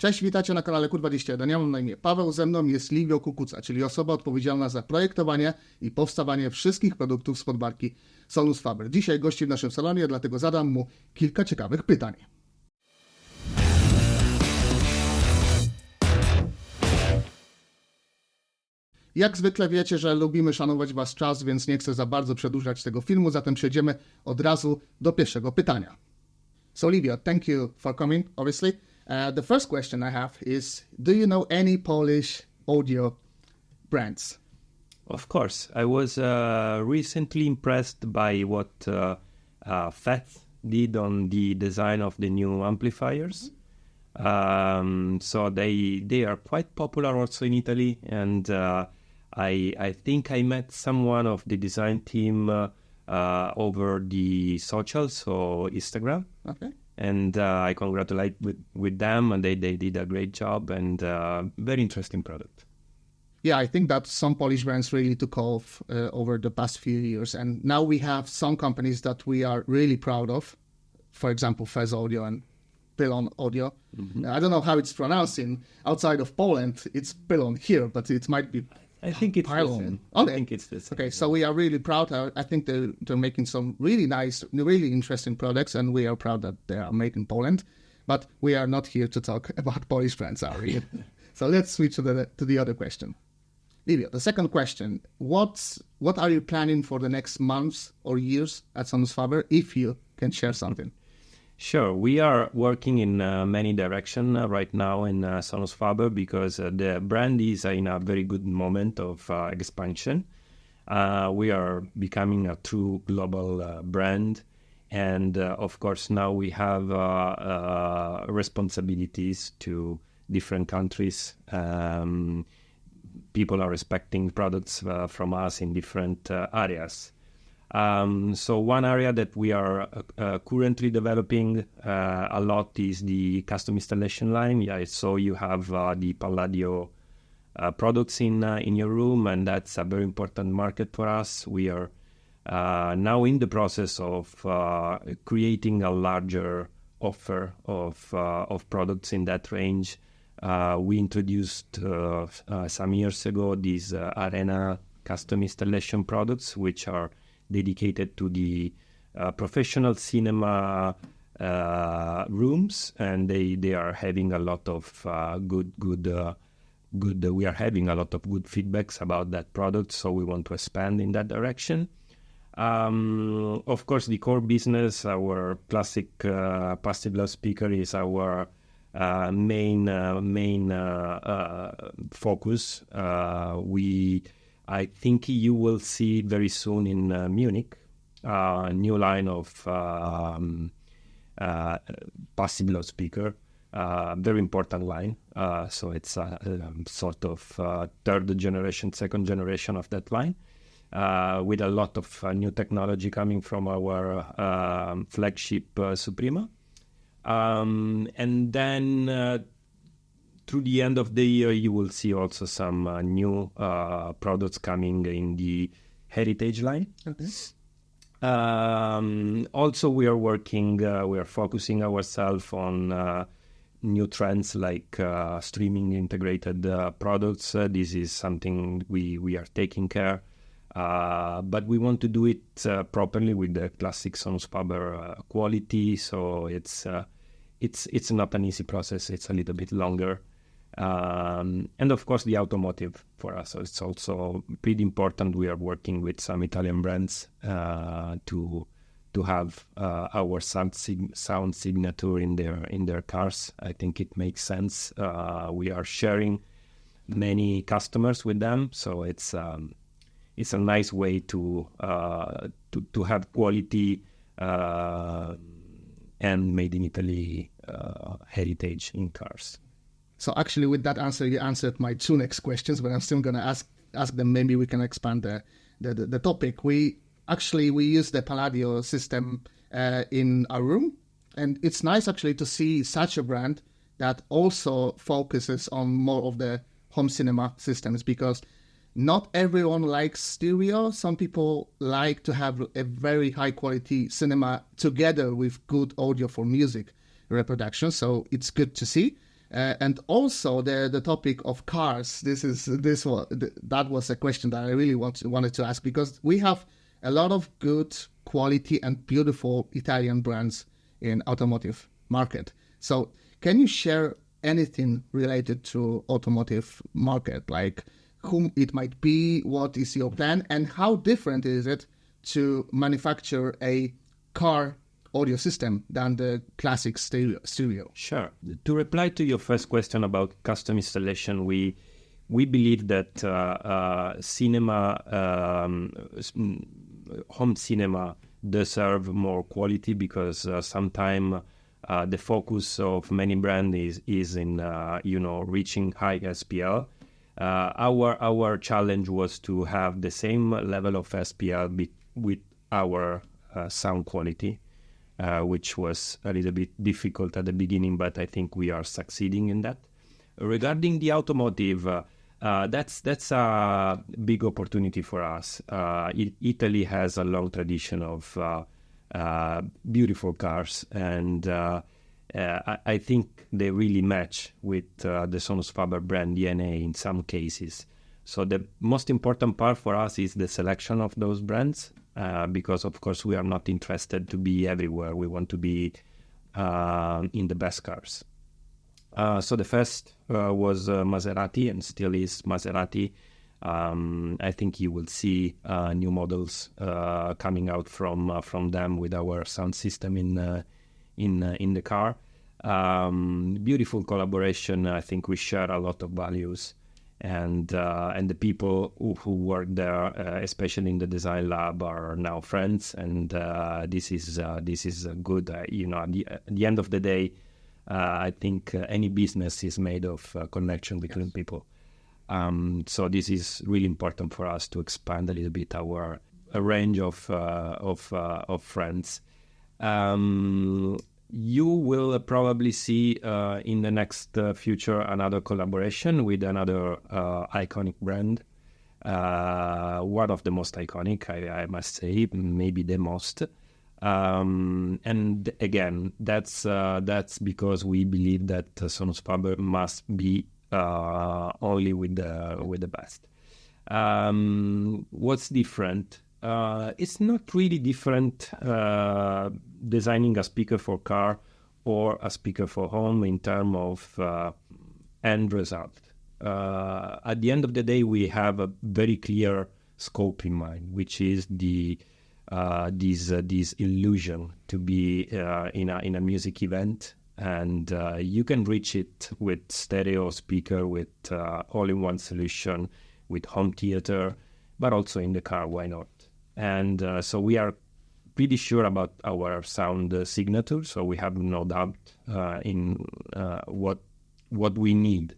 Cześć, witajcie na kanale Q21. Ja mam na imię Paweł, ze mną jest Livio Cucuzza, czyli osoba odpowiedzialna za projektowanie i powstawanie wszystkich produktów spod marki Sonus Faber. Dzisiaj gości w naszym salonie, dlatego zadam mu kilka ciekawych pytań. Jak zwykle wiecie, że lubimy szanować wasz czas, więc nie chcę za bardzo przedłużać tego filmu, zatem przejdziemy od razu do pierwszego pytania. So Livio, thank you for coming, obviously. The first question I have is, do you know any Polish audio brands? Of course. I was recently impressed by what FET did on the design of the new amplifiers. So they are quite popular also in Italy, and I think I met someone of the design team over the socials, so Instagram. Okay. And I congratulate with them, and they did a great job, and very interesting product. Yeah, I think that some Polish brands really took off over the past few years, and now we have some companies that we are really proud of. For example, Fez Audio and Pylon Audio. Mm-hmm. I don't know how it's pronounced outside of Poland. It's Pylon here, but it might be I think it's Pylon. Okay. I think it's the same. Okay, so we are really proud. I think they're making some really nice, really interesting products, and we are proud that they are made in Poland. But we are not here to talk about Polish brands, are we? So let's switch to the other question. Livio, the second question: what are you planning for the next months or years at Sonus Faber, if you can share something? Sure. We are working in many directions right now in Sonus Faber because the brand is in a very good moment of expansion. We are becoming a true global brand. And of course, now we have responsibilities to different countries. People are expecting products from us in different areas. So one area that we are currently developing a lot is the custom installation line. Yeah, so you have the Palladio products in your room, and that's a very important market for us. We are now in the process of creating a larger offer of products in that range. We introduced some years ago these Arena custom installation products, which are dedicated to the professional cinema rooms, and they are having a lot of good. We are having a lot of good feedbacks about that product, so we want to expand in that direction. Of course, the core business, our classic passive loudspeaker, is our main focus. I think you will see very soon in Munich a new line of passive loudspeaker, very important line. So it's a sort of third generation, second generation of that line, with a lot of new technology coming from our flagship Suprema. And then through the end of the year, you will see also some new products coming in the heritage line. Okay. Also, we are focusing ourselves on new trends like streaming integrated products. This is something we are taking care, but we want to do it properly with the classic Sonus Faber quality. So it's not an easy process. It's a little bit longer. And of course, the automotive for us. So it's also pretty important. We are working with some Italian brands to have our sound signature in their cars. I think it makes sense. We are sharing many customers with them, so it's a nice way to have quality and made in Italy heritage in cars. So actually, with that answer, you answered my two next questions, but I'm still going to ask them. Maybe we can expand the topic. We use the Palladio system in our room, and it's nice actually to see such a brand that also focuses on more of the home cinema systems, because not everyone likes stereo. Some people like to have a very high quality cinema together with good audio for music reproduction. So it's good to see. And also the topic of cars. That was a question that I really wanted to ask, because we have a lot of good quality and beautiful Italian brands in automotive market. So can you share anything related to automotive market, like whom it might be, what is your plan, and how different is it to manufacture a car audio system than the classic stereo? Sure. To reply to your first question about custom installation, we believe that home cinema deserve more quality, because sometimes the focus of many brands is in reaching high SPL. Our challenge was to have the same level of SPL with our sound quality, which was a little bit difficult at the beginning, but I think we are succeeding in that. Regarding the automotive, that's a big opportunity for us. Italy has a long tradition of beautiful cars, and I think they really match with the Sonus Faber brand DNA in some cases. So the most important part for us is the selection of those brands, because of course we are not interested to be everywhere. We want to be in the best cars. So the first was Maserati, and still is Maserati. I think you will see new models coming out from them with our sound system in the car. Beautiful collaboration. I think we share a lot of values, and the people who work there, especially in the design lab, are now friends, and this is good. At the end of the day, I think any business is made of connection between people. So this is really important for us to expand a little bit our range of friends. You will probably see in the next future another collaboration with another iconic brand. One of the most iconic, I must say, maybe the most. And again, that's because we believe that Sonus Faber must be only with the best. What's different? It's not really different designing a speaker for car or a speaker for home in terms of end result. At the end of the day, we have a very clear scope in mind, which is this illusion to be in a music event, and you can reach it with stereo speaker, with all-in-one solution, with home theater, but also in the car. Why not? And so we are pretty sure about our sound signature. So we have no doubt in what we need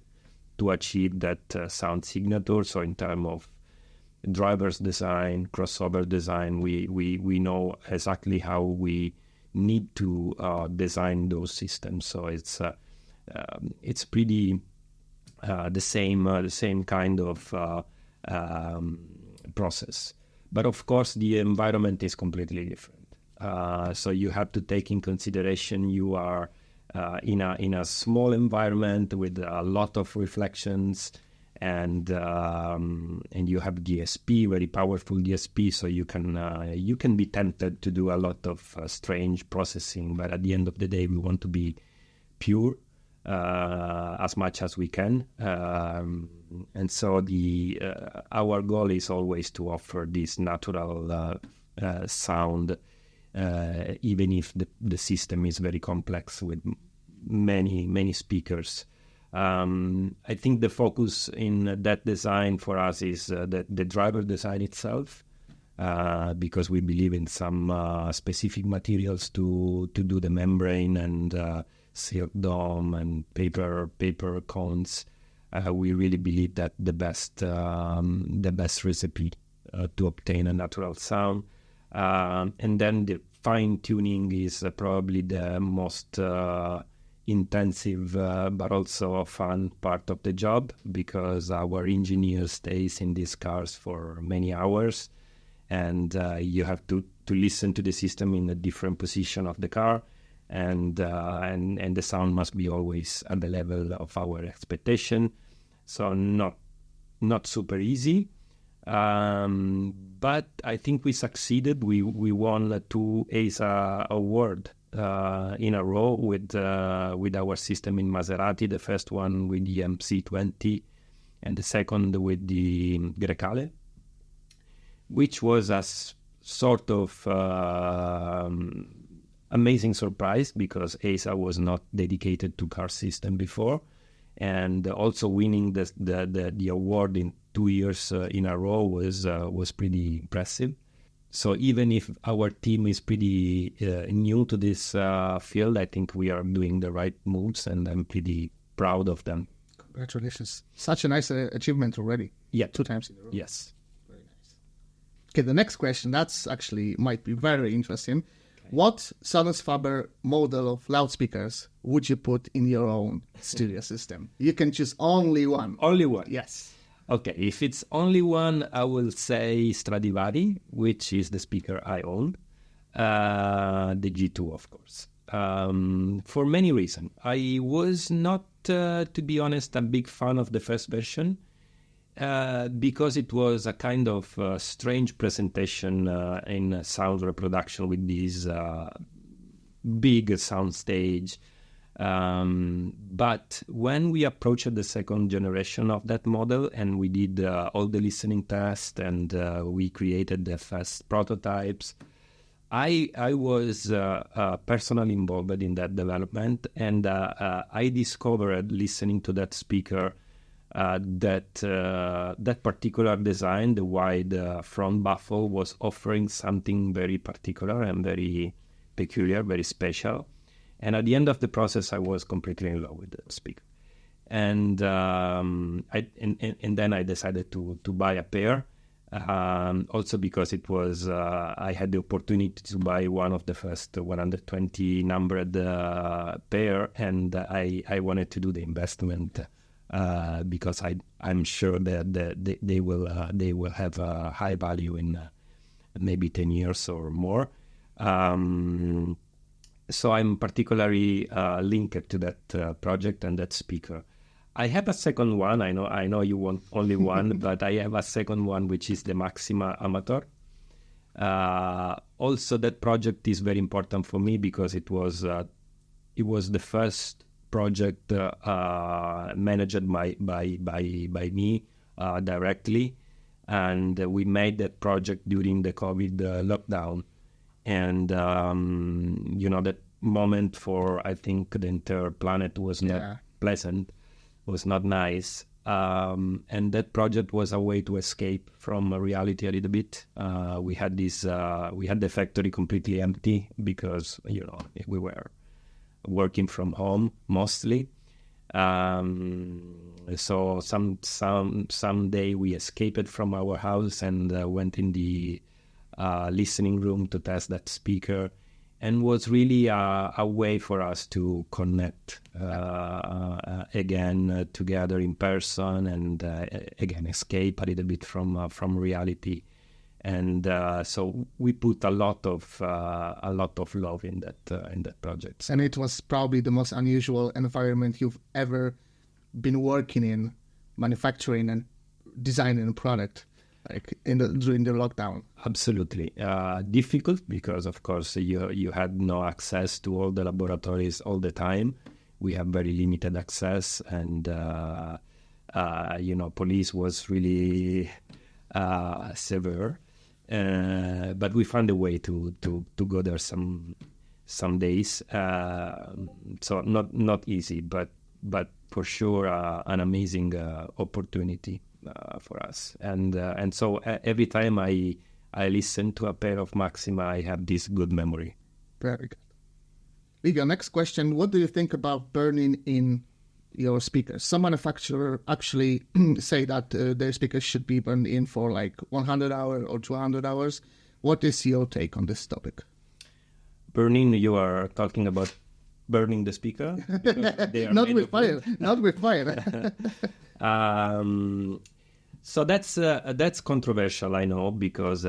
to achieve that sound signature. So in terms of driver's design, crossover design, we know exactly how we need to design those systems. So it's pretty the same kind of process. But of course, the environment is completely different. So you have to take in consideration you are in a small environment with a lot of reflections, and you have DSP, very powerful DSP. So you can be tempted to do a lot of strange processing. But at the end of the day, we want to be pure as much as we can. And so our goal is always to offer this natural sound, even if the system is very complex with many speakers. I think the focus in that design for us is the driver design itself, because we believe in some specific materials to do the membrane and silk dome and paper cones. We really believe that the best recipe to obtain a natural sound. And then the fine tuning is probably the most intensive but also a fun part of the job, because our engineer stays in these cars for many hours, and you have to listen to the system in a different position of the car, and the sound must be always at the level of our expectation. So not super easy, but I think we succeeded. We won 2 ASA award in a row with our system in Maserati. The first one with the MC20, and the second with the Grecale, which was a sort of amazing surprise because ASA was not dedicated to car system before, and also winning the award in 2 years in a row was pretty impressive. So even if our team is pretty new to this field, I think we are doing the right moves, and I'm pretty proud of them. Congratulations. Such a nice achievement already. Yeah. 2 times in a row. Yes. Very nice. Okay, the next question, that's actually might be very interesting. Okay. What Sonus Faber model of loudspeakers would you put in your own studio system? You can choose only one. Only one? Yes. Okay, if it's only one, I will say Stradivari, which is the speaker I own. The G2, of course. For many reasons. I was not, to be honest, a big fan of the first version because it was a kind of strange presentation in sound reproduction with this big sound stage. But when we approached the second generation of that model and we did all the listening tests and we created the first prototypes, I was personally involved in that development, and I discovered listening to that speaker that particular design, the wide front baffle, was offering something very particular and very peculiar, very special. And at the end of the process, I was completely in love with the speaker, and then I decided to buy a pair. Also because it was I had the opportunity to buy one of the first 120 numbered pair, and I wanted to do the investment because I'm sure that they will have a high value in maybe 10 years or more. So I'm particularly linked to that project and that speaker. I have a second one. I know you want only one, but I have a second one, which is the Maxima Amateur. Also, that project is very important for me because it was the first project managed by me directly, and we made that project during the COVID lockdown. And that moment for, I think, the entire planet was not pleasant, was not nice. And that project was a way to escape from reality a little bit. We had the factory completely empty because, we were working from home mostly. So someday we escaped from our house and went in the listening room to test that speaker, and was really a way for us to connect again together in person, and again escape a little bit from reality. And so we put a lot of love in that project. And it was probably the most unusual environment you've ever been working in, manufacturing and designing a product, like during the lockdown. Absolutely. Difficult because, of course, you had no access to all the laboratories all the time. We have very limited access, and police was really severe. But we found a way to go there some days. So not easy, but for sure an amazing opportunity for us. And so every time I listen to a pair of Maxima, I have this good memory. Very good. Livio, next question. What do you think about burning in your speakers? Some manufacturers actually say that their speakers should be burned in for like 100 hours or 200 hours. What is your take on this topic? Burning, you are talking about burning the speaker? Not with fire. Not with fire. So that's controversial, I know, because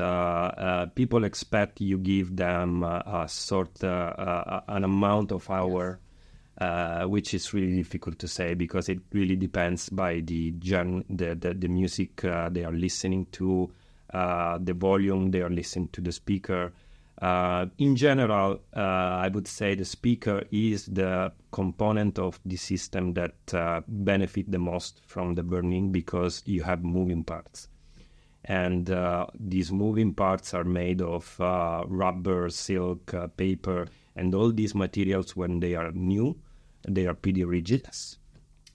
people expect you give them an amount of hour, which is really difficult to say because it really depends by the music they are listening to, the volume they are listening to the speaker. In general, I would say the speaker is the component of the system that benefit the most from the burn-in because you have moving parts. And these moving parts are made of rubber, silk, paper, and all these materials, when they are new, they are pretty rigid.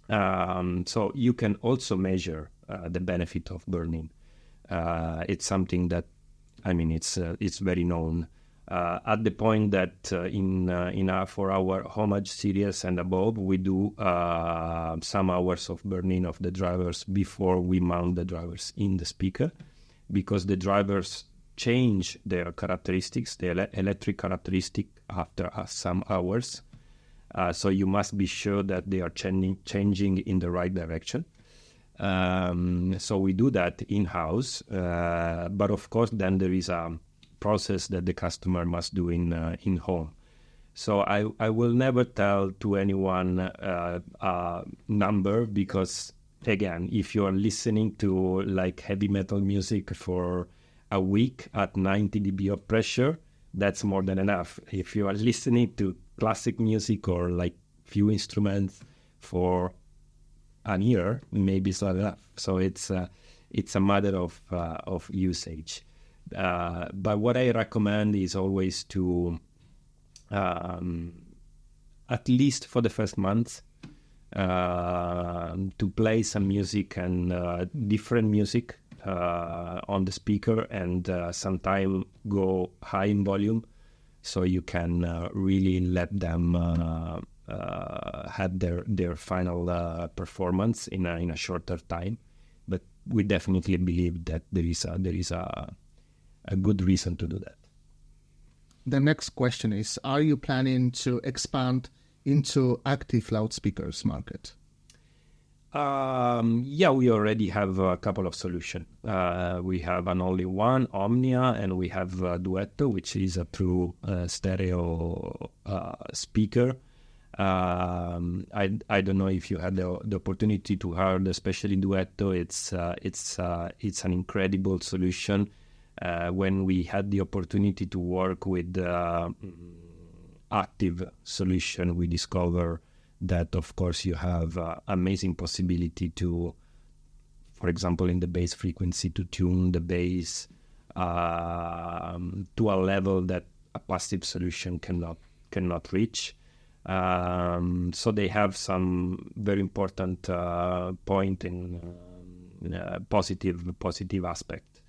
So you can also measure the benefit of burn-in. It's something that, it's very known at the point that for our homage series and above, we do some hours of burn-in of the drivers before we mount the drivers in the speaker, because the drivers change their characteristics, their electric characteristic after some hours. So you must be sure that they are changing in the right direction. So we do that in-house, but of course then there is a process that the customer must do in home. So I will never tell to anyone a number, because again, if you are listening to like heavy metal music for a week at 90 dB of pressure, that's more than enough. If you are listening to classic music or like few instruments for an year, maybe it's not enough. So it's a matter of usage. But what I recommend is always to, at least for the first month, to play some music and different music on the speaker, and sometime go high in volume, so you can really let them have their final performance in a shorter time. But we definitely believe that there is a good reason to do that. The next question is, are you planning to expand into active loudspeakers market? Yeah, we already have a couple of solutions. We have an only one, Omnia, and we have Duetto, which is a true stereo speaker. I don't know if you had the opportunity to hear, especially Duetto. It's an incredible solution. When we had the opportunity to work with active solution, we discover that, of course, you have amazing possibility to, for example, in the bass frequency, to tune the bass to a level that a passive solution cannot reach. So they have some very important point in positive aspect.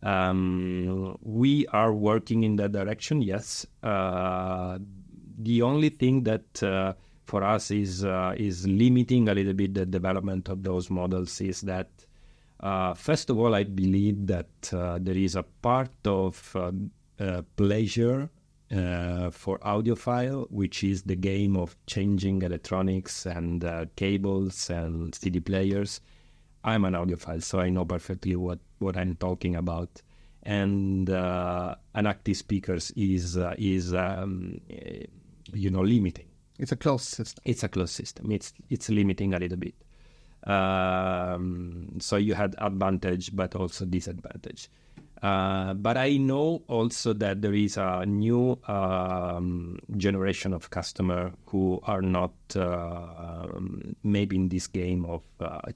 We are working in that direction, yes. The only thing that for us is limiting a little bit the development of those models is that, first of all, I believe that there is a part of pleasure for audiophile, which is the game of changing electronics and cables and CD players. I'm an audiophile, so I know perfectly what I'm talking about. And an active speakers is limiting. It's a closed system. It's a closed system. It's limiting a little bit. So you had advantage, but also disadvantage. But I know also that there is a new generation of customer who are not maybe in this game of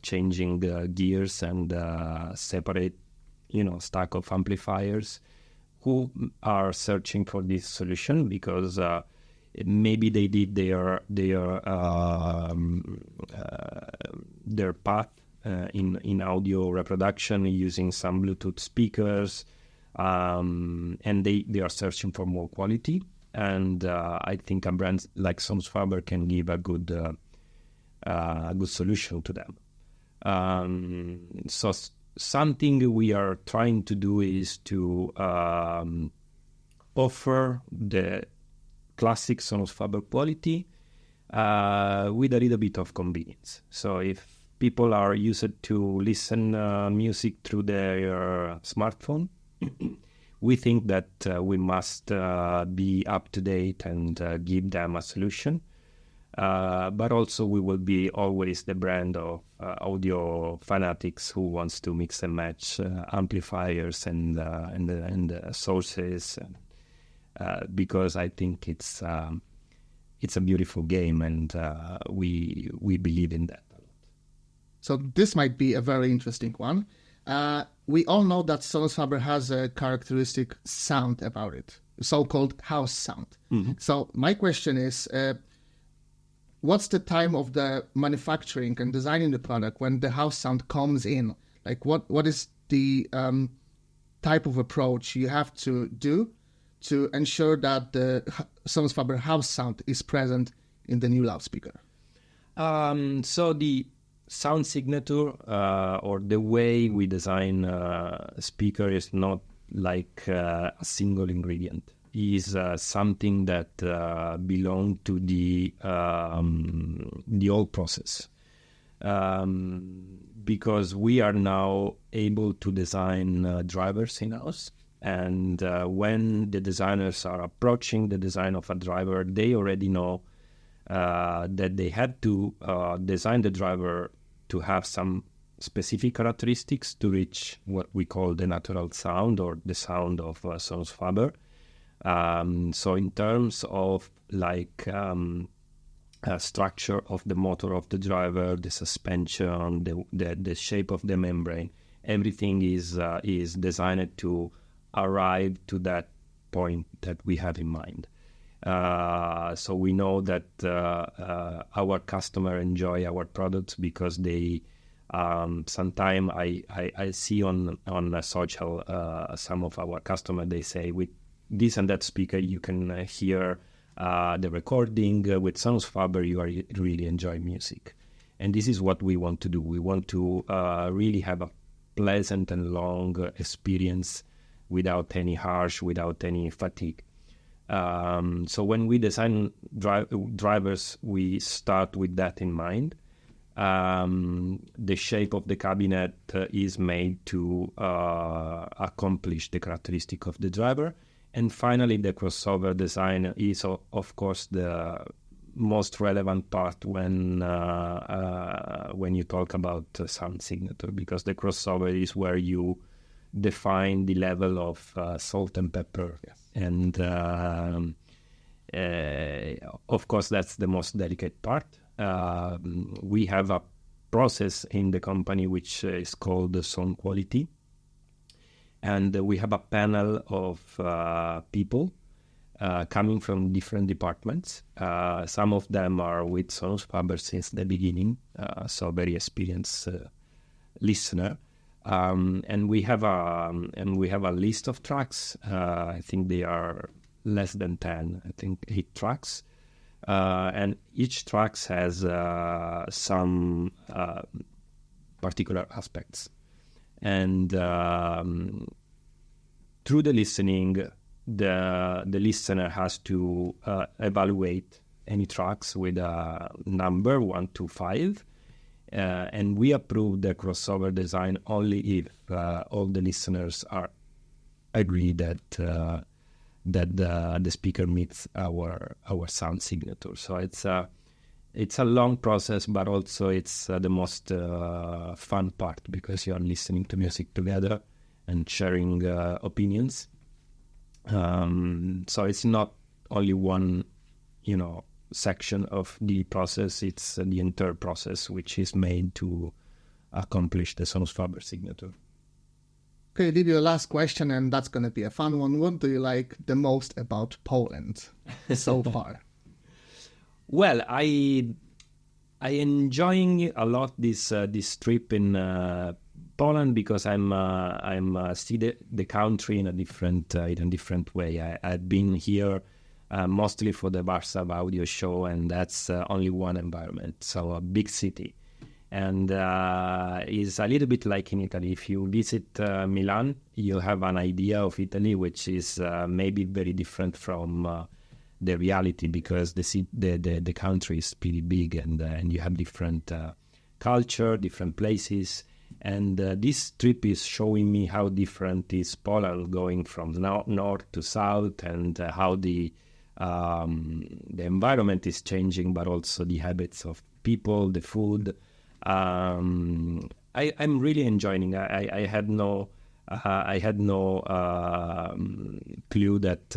changing gears and separate, stack of amplifiers, who are searching for this solution because maybe they did their path in audio reproduction using some Bluetooth speakers, and they are searching for more quality. And I think a brand like Sonus Faber can give a good solution to them. So something we are trying to do is to offer the classic Sonus Faber quality with a little bit of convenience. So if people are used to listen music through their smartphone. We think that we must be up to date and give them a solution. But also we will be always the brand of audio fanatics who wants to mix and match amplifiers and sources, because I think it's a beautiful game, and we believe in that a lot. So this might be a very interesting one. We all know that Sonus Faber has a characteristic sound about it, so-called house sound. Mm-hmm. So my question is, what's the time of the manufacturing and designing the product when the house sound comes in? Like what is the type of approach you have to do to ensure that the Sonus Faber house sound is present in the new loudspeaker? So the sound signature or the way we design a speaker is not like a single ingredient. Is something that belong to the whole process, because we are now able to design drivers in-house, and when the designers are approaching the design of a driver, they already know that they had to design the driver to have some specific characteristics to reach what we call the natural sound or the sound of Sonus Faber. So in terms of structure of the motor of the driver, the suspension, the shape of the membrane, everything is designed to arrive to that point that we have in mind. So we know that our customer enjoy our products because they sometimes I see on social some of our customers, they say with this and that speaker you can hear the recording. With Sonus Faber you are really enjoy music, and this is what we want to do. We want to really have a pleasant and long experience without any harsh, without any fatigue. So when we design drivers, we start with that in mind. The shape of the cabinet is made to accomplish the characteristic of the driver. And finally, the crossover design is, of course, the most relevant part when you talk about sound signature, because the crossover is where you define the level of salt and pepper. Yes. And of course, that's the most delicate part. We have a process in the company which is called the sound quality. And we have a panel of people coming from different departments. Some of them are with Sonus Faber since the beginning, so very experienced listener. And we have a list of tracks. I think they are less than 10. I think 8 tracks, and each track has some particular aspects. And through the listening, the listener has to evaluate any tracks with a number 1 to 5, and we approve the crossover design only if all the listeners are agree that the speaker meets our sound signature. So it's a long process, but also it's the most fun part, because you are listening to music together and sharing opinions. So it's not only one, section of the process. It's the entire process which is made to accomplish the Sonus Faber signature. Okay, Livio, last question, and that's going to be a fun one. What do you like the most about Poland so far? Well, I enjoying a lot this trip in Poland, because I'm see the country in a different way. I've been here mostly for the Warsaw audio show, and that's only one environment, so a big city, and is a little bit like in Italy. If you visit Milan, you'll have an idea of Italy, which is maybe very different from the reality, because the country is pretty big, and you have different culture, different places. And this trip is showing me how different is Poland, going from north to south, and how the environment is changing, but also the habits of people, the food. I'm really enjoying. I had no clue that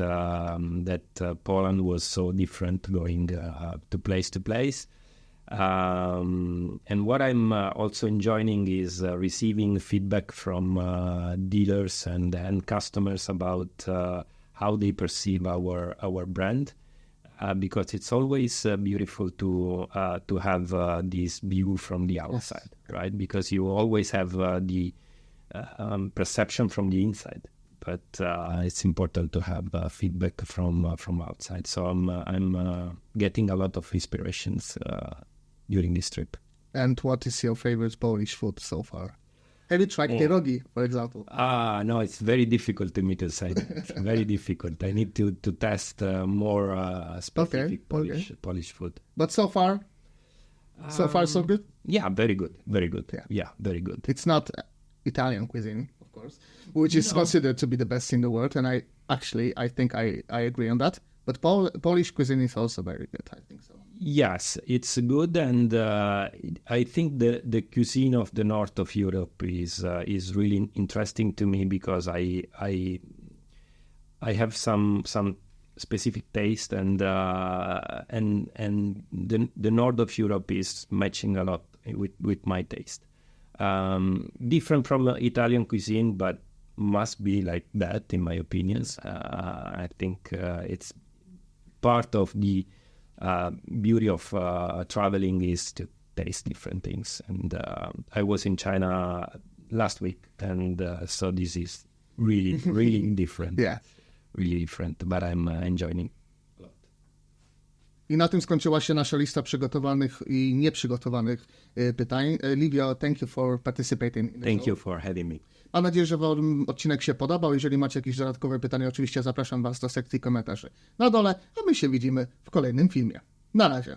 Poland was so different, going to place. And what I'm also enjoying is receiving feedback from dealers and customers about how they perceive our brand, because it's always beautiful to have this view from the outside, right? Because you always have the perception from the inside, but it's important to have feedback from outside. So I'm getting a lot of inspirations during this trip. And what is your favorite Polish food so far? Have you tried pierogi, for example? No, it's very difficult to me to say. It's very difficult. I need to test more specific Polish food. But so far so good? Yeah, very good. Very good. Yeah, very good. It's not Italian cuisine, of course, which is considered to be the best in the world. And I think I agree on that. But Polish cuisine is also very good, I think so. Yes, it's good, and I think the cuisine of the north of Europe is really interesting to me, because I have some specific taste, and the north of Europe is matching a lot with my taste. Different from Italian cuisine, but must be like that, in my opinions. I think it's part of the beauty of traveling is to taste different things. And I was in China last week, and so this is really, really different. Yeah. Really different, but I'm enjoying a lot. I na tym skończyła się nasza lista przygotowanych i nieprzygotowanych pytań. Livio, thank you for participating. Thank you for having me. Mam nadzieję, że wam odcinek się podobał. Jeżeli macie jakieś dodatkowe pytania, oczywiście zapraszam was do sekcji komentarzy na dole, a my się widzimy w kolejnym filmie. Na razie.